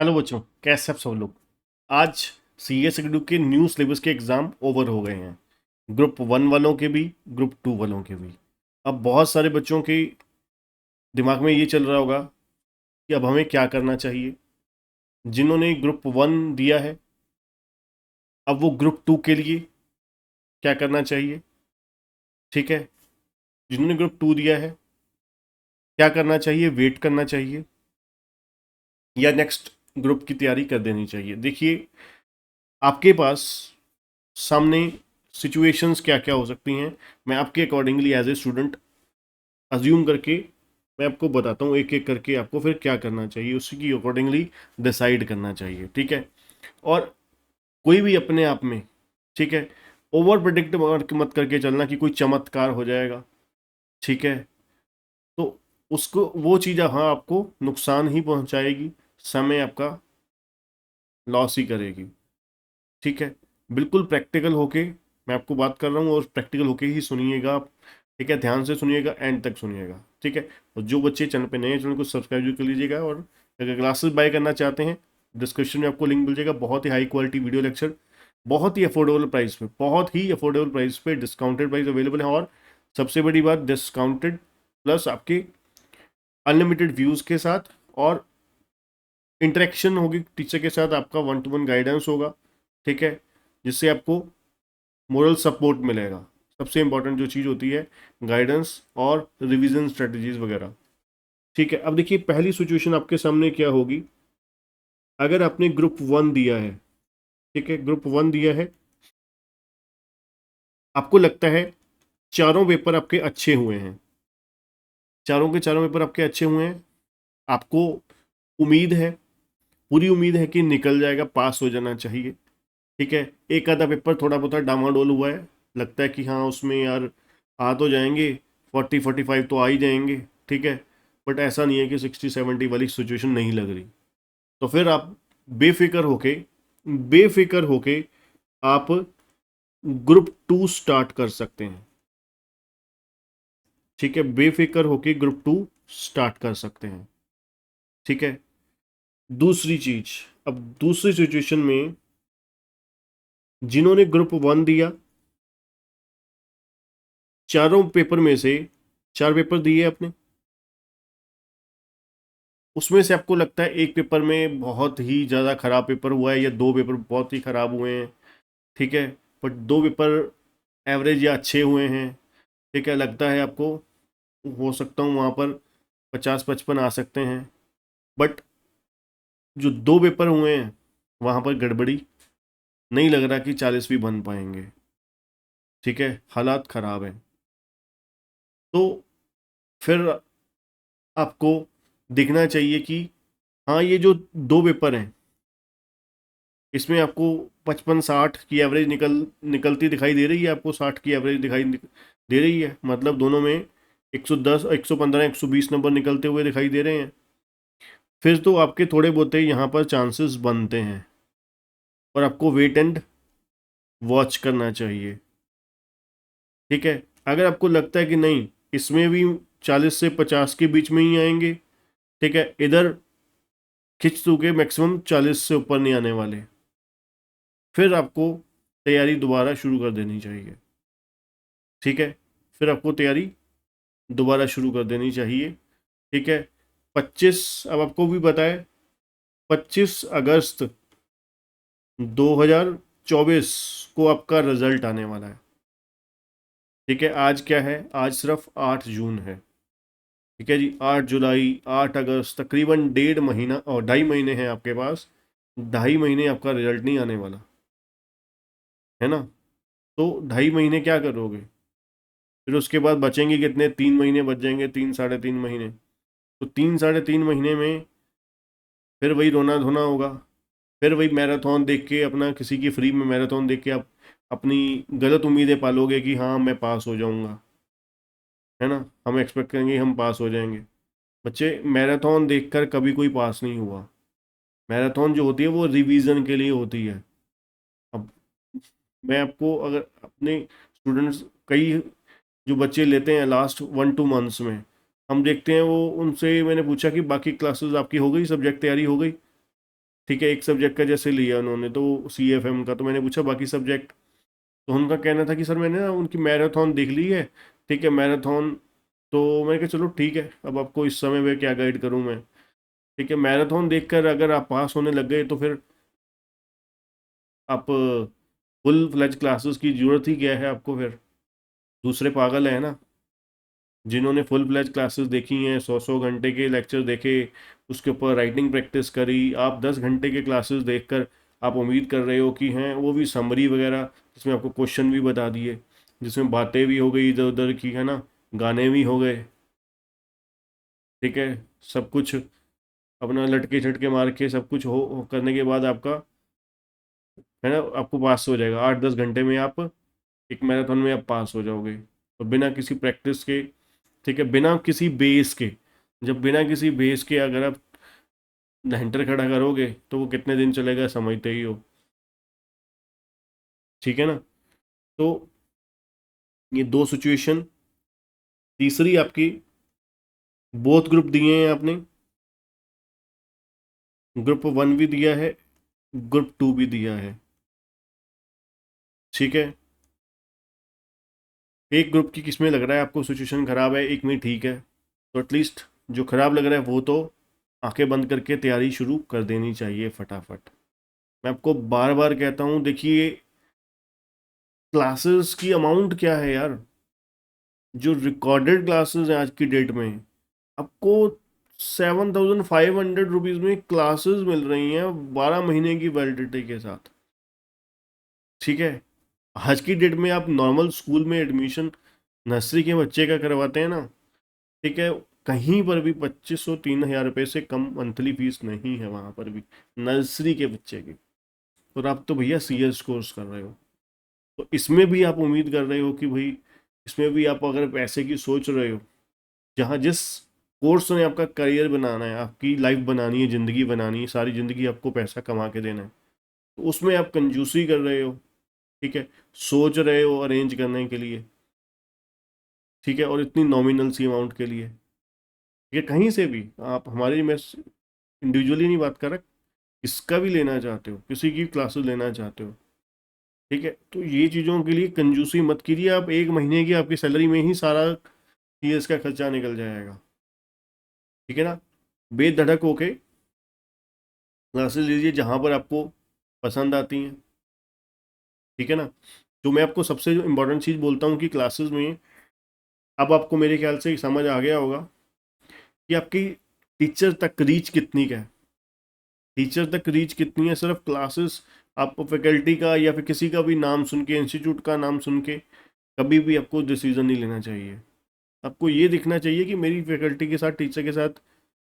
Hello बच्चों, कैसे आप सब लोग। आज सी एस के न्यू सिलेबस के एग्ज़ाम ओवर हो गए हैं। ग्रुप वन वालों के भी, ग्रुप टू वालों के भी। अब बहुत सारे बच्चों के दिमाग में ये चल रहा होगा कि अब हमें क्या करना चाहिए। जिन्होंने ग्रुप वन दिया है, अब वो ग्रुप टू के लिए क्या करना चाहिए। ठीक है, जिन्होंने ग्रुप टू दिया है क्या करना चाहिए, वेट करना चाहिए या नेक्स्ट ग्रुप की तैयारी कर देनी चाहिए। देखिए, आपके पास सामने सिचुएशंस क्या क्या हो सकती हैं। मैं आपके accordingly as a student assume करके मैं आपको बताता हूँ, एक एक करके आपको फिर क्या करना चाहिए, उसी की अकॉर्डिंगली डिसाइड करना चाहिए। ठीक है, और कोई भी अपने आप में, ठीक है, ओवर प्रिडिक्ट मत करके चलना कि कोई चमत्कार हो जाएगा। ठीक है, तो उसको वो चीज़ हाँ आपको नुकसान ही पहुंचाएगी, समय आपका लॉस ही करेगी। ठीक है, बिल्कुल प्रैक्टिकल होके मैं आपको बात कर रहा हूँ और प्रैक्टिकल होके ही सुनिएगा आप। ठीक है, ध्यान से सुनिएगा, एंड तक सुनिएगा। ठीक है, और जो बच्चे चैनल पे नए हैं चैनल को सब्सक्राइब भी कर लीजिएगा, और अगर क्लासेस बाय करना चाहते हैं डिस्क्रिप्शन में आपको लिंक मिल जाएगा। बहुत ही हाई क्वालिटी वीडियो लेक्चर, बहुत ही अफोर्डेबल प्राइस पे, बहुत ही अफोर्डेबल प्राइस पे डिस्काउंटेड प्राइस अवेलेबल है। और सबसे बड़ी बात, डिस्काउंटेड प्लस आपके अनलिमिटेड व्यूज़ के साथ, और इंटरेक्शन होगी टीचर के साथ, आपका वन टू वन गाइडेंस होगा। ठीक है, जिससे आपको मोरल सपोर्ट मिलेगा। सबसे इंपॉर्टेंट जो चीज़ होती है, गाइडेंस और रिवीजन स्ट्रेटजीज वगैरह। ठीक है, अब देखिए पहली सिचुएशन आपके सामने क्या होगी। अगर आपने ग्रुप वन दिया है, ठीक है, ग्रुप वन दिया है, आपको लगता है चारों पेपर आपके अच्छे हुए हैं, चारों के चारों पेपर आपके अच्छे हुए हैं, आपको उम्मीद है, पूरी उम्मीद है कि निकल जाएगा, पास हो जाना चाहिए। ठीक है, एक आधा पेपर थोड़ा बहुत डामाडोल हुआ है, लगता है कि हाँ उसमें यार आ तो जाएंगे, 40-45 तो आ ही जाएंगे। ठीक है, बट ऐसा नहीं है कि 60-70 वाली सिचुएशन नहीं लग रही। तो फिर आप बेफिक्र होके, बेफिक्र होके आप ग्रुप टू स्टार्ट कर सकते हैं। ठीक है, बेफिक्र होके ग्रुप टू स्टार्ट कर सकते हैं। ठीक है, दूसरी चीज, अब दूसरी सिचुएशन में जिन्होंने ग्रुप वन दिया, चारों पेपर में से चार पेपर दिए आपने, उसमें से आपको लगता है एक पेपर में बहुत ही ज़्यादा खराब पेपर हुआ है या दो पेपर बहुत ही खराब हुए हैं। ठीक है, बट दो पेपर एवरेज या अच्छे हुए हैं। ठीक है, लगता है आपको हो सकता हूँ वहाँ पर 50-55 आ सकते हैं, बट जो दो पेपर हुए हैं वहाँ पर गड़बड़ी, नहीं लग रहा कि 40 भी बन पाएंगे। ठीक है, हालात ख़राब हैं। तो फिर आपको दिखना चाहिए कि हाँ ये जो दो पेपर हैं इसमें आपको 55-60 की एवरेज निकलती दिखाई दे रही है, आपको 60 की एवरेज दिखाई दे रही है, मतलब दोनों में 110, 115, 120 नंबर निकलते हुए दिखाई दे रहे हैं। फिर तो आपके थोड़े बहुत यहाँ पर चांसेस बनते हैं, और आपको वेट एंड वॉच करना चाहिए। ठीक है, अगर आपको लगता है कि नहीं इसमें भी 40 से 50 के बीच में ही आएंगे, ठीक है, इधर खिंच तू के मैक्सिमम 40 से ऊपर नहीं आने वाले, फिर आपको तैयारी दोबारा शुरू कर देनी चाहिए। ठीक है, फिर आपको तैयारी दोबारा शुरू कर देनी चाहिए। ठीक है, 25, अब आपको भी बताए, 25 अगस्त 2024 को आपका रिजल्ट आने वाला है। ठीक है, आज क्या है, आज सिर्फ 8 जून है। ठीक है जी, 8 जुलाई, 8 अगस्त, तकरीबन 1.5 महीना और 2.5 महीने हैं आपके पास। 2.5 महीने आपका रिजल्ट नहीं आने वाला है ना। तो 2.5 महीने क्या करोगे, फिर उसके बाद बचेंगे कितने, 3 महीने बच जाएंगे, 3-3.5 महीने। तो 3-3.5 महीने में फिर वही रोना धोना होगा, फिर वही मैराथन देख के, अपना किसी की फ्री में मैराथन देख के आप अपनी गलत उम्मीदें पालोगे कि हाँ मैं पास हो जाऊंगा, है ना। हम एक्सपेक्ट करेंगे हम पास हो जाएंगे। बच्चे, मैराथन देखकर कभी कोई पास नहीं हुआ। मैराथन जो होती है वो रिवीजन के लिए होती है। अब मैं आपको, अगर अपने स्टूडेंट्स, कई जो बच्चे लेते हैं लास्ट 1-2 मंथ्स में, हम देखते हैं वो, उनसे मैंने पूछा कि बाकी क्लासेस आपकी हो गई, सब्जेक्ट तैयारी हो गई, ठीक है, एक सब्जेक्ट का जैसे लिया उन्होंने तो CFM का, तो मैंने पूछा बाकी सब्जेक्ट, तो उनका कहना था कि सर मैंने ना उनकी मैराथन देख ली है। ठीक है, मैराथन, तो मैंने कहा चलो ठीक है, अब आपको इस समय में क्या गाइड करूं मैं। ठीक है, मैराथन देखकर अगर आप पास होने लग गए तो फिर आप फुल फ्लेज क्लासेस की जरूरत ही क्या है आपको फिर। दूसरे पागल है ना, जिन्होंने फुल फ्लेज क्लासेस देखी हैं, 100 100 घंटे के लेक्चर देखे, उसके ऊपर राइटिंग प्रैक्टिस करी, आप 10 घंटे के क्लासेस देखकर आप उम्मीद कर रहे हो कि हैं वो भी समरी वगैरह, जिसमें आपको क्वेश्चन भी बता दिए, जिसमें बातें भी हो गई इधर उधर की, है ना, गाने भी हो गए। ठीक है, सब कुछ अपना लटके झटके मार के सब कुछ हो करने के बाद आपका, है ना, आपको पास हो जाएगा 8 10 घंटे में आप एक मैराथन में आप पास हो जाओगे, और बिना किसी प्रैक्टिस के। ठीक है, बिना किसी बेस के, जब बिना किसी बेस के अगर आप घंटर खड़ा करोगे तो वो कितने दिन चलेगा समझते ही हो। ठीक है ना, तो ये दो सिचुएशन। तीसरी आपकी, बोथ ग्रुप दिए हैं आपने, ग्रुप 1 भी दिया है, ग्रुप 2 भी दिया है। ठीक है, एक ग्रुप की किसमें लग रहा है आपको सिचुएशन खराब है, एक में ठीक है, तो एटलीस्ट जो खराब लग रहा है वो तो आंखें बंद करके तैयारी शुरू कर देनी चाहिए फटाफट। मैं आपको बार बार कहता हूँ, देखिए क्लासेस की अमाउंट क्या है यार, जो रिकॉर्डेड क्लासेस हैं आज की डेट में, आपको 7,500 रुपीज में क्लासेस मिल रही हैं 12 महीने की वैलिडिटी के साथ। ठीक है, आज की डेट में आप नॉर्मल स्कूल में एडमिशन नर्सरी के बच्चे का करवाते हैं ना, ठीक है, कहीं पर भी 2,500 3,000 रुपये से कम मंथली फीस नहीं है वहां पर भी, नर्सरी के बच्चे की। और आप तो भैया CS कोर्स कर रहे हो, तो इसमें भी आप उम्मीद कर रहे हो कि भाई, इसमें भी आप अगर पैसे की सोच रहे हो, जहाँ जिस कोर्स में आपका करियर बनाना है, आपकी लाइफ बनानी है, ज़िंदगी बनानी है, सारी ज़िंदगी आपको पैसा कमा के देना है, तो उसमें आप कंजूसी कर रहे हो। ठीक है, सोच रहे हो अरेंज करने के लिए, ठीक है, और इतनी नॉमिनल सी अमाउंट के लिए। ये कहीं से भी आप हमारी, मैं इंडिविजुअली नहीं बात कर रहा, किसका भी लेना चाहते हो, किसी की क्लासेस लेना चाहते हो, ठीक है, तो ये चीज़ों के लिए कंजूसी मत कीजिए। आप एक महीने की आपकी सैलरी में ही सारा CS का खर्चा निकल जाएगा। ठीक है ना, बेधड़क होके क्लासेस लीजिए जहाँ पर आपको पसंद आती हैं। ठीक है ना, जो मैं आपको सबसे जो इम्पोर्टेंट चीज़ बोलता हूँ कि क्लासेस में, अब आपको मेरे ख्याल से समझ आ गया होगा कि आपकी टीचर तक रीच कितनी का है, टीचर तक रीच कितनी है। सिर्फ क्लासेस, आपको फैकल्टी का या फिर किसी का भी नाम सुन के, इंस्टीट्यूट का नाम सुन के कभी भी आपको डिसीजन नहीं लेना चाहिए। आपको ये देखना चाहिए कि मेरी फैकल्टी के साथ, टीचर के साथ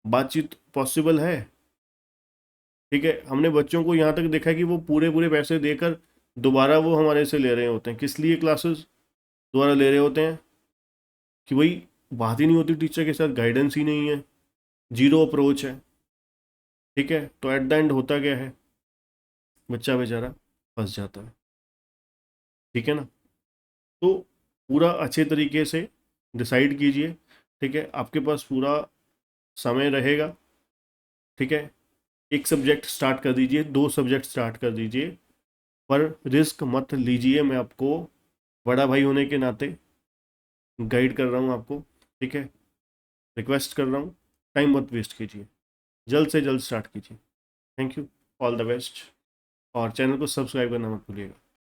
बातचीत पॉसिबल है। ठीक है, हमने बच्चों को यहाँ तक देखा है कि वो पूरे पूरे पैसे देकर दोबारा वो हमारे से ले रहे होते हैं। किस लिए क्लासेस दोबारा ले रहे होते हैं? कि भाई बात ही नहीं होती टीचर के साथ, गाइडेंस ही नहीं है, जीरो अप्रोच है। ठीक है, तो एट द एंड होता क्या है, बच्चा बेचारा फंस जाता है। ठीक है ना, तो पूरा अच्छे तरीके से डिसाइड कीजिए। ठीक है, आपके पास पूरा समय रहेगा। ठीक है, एक सब्जेक्ट स्टार्ट कर दीजिए, 2 सब्जेक्ट स्टार्ट कर दीजिए, पर रिस्क मत लीजिए। मैं आपको बड़ा भाई होने के नाते गाइड कर रहा हूँ आपको। ठीक है, रिक्वेस्ट कर रहा हूँ, टाइम मत वेस्ट कीजिए, जल्द से जल्द स्टार्ट कीजिए। Thank you, all the best, और चैनल को सब्सक्राइब करना मत भूलिएगा।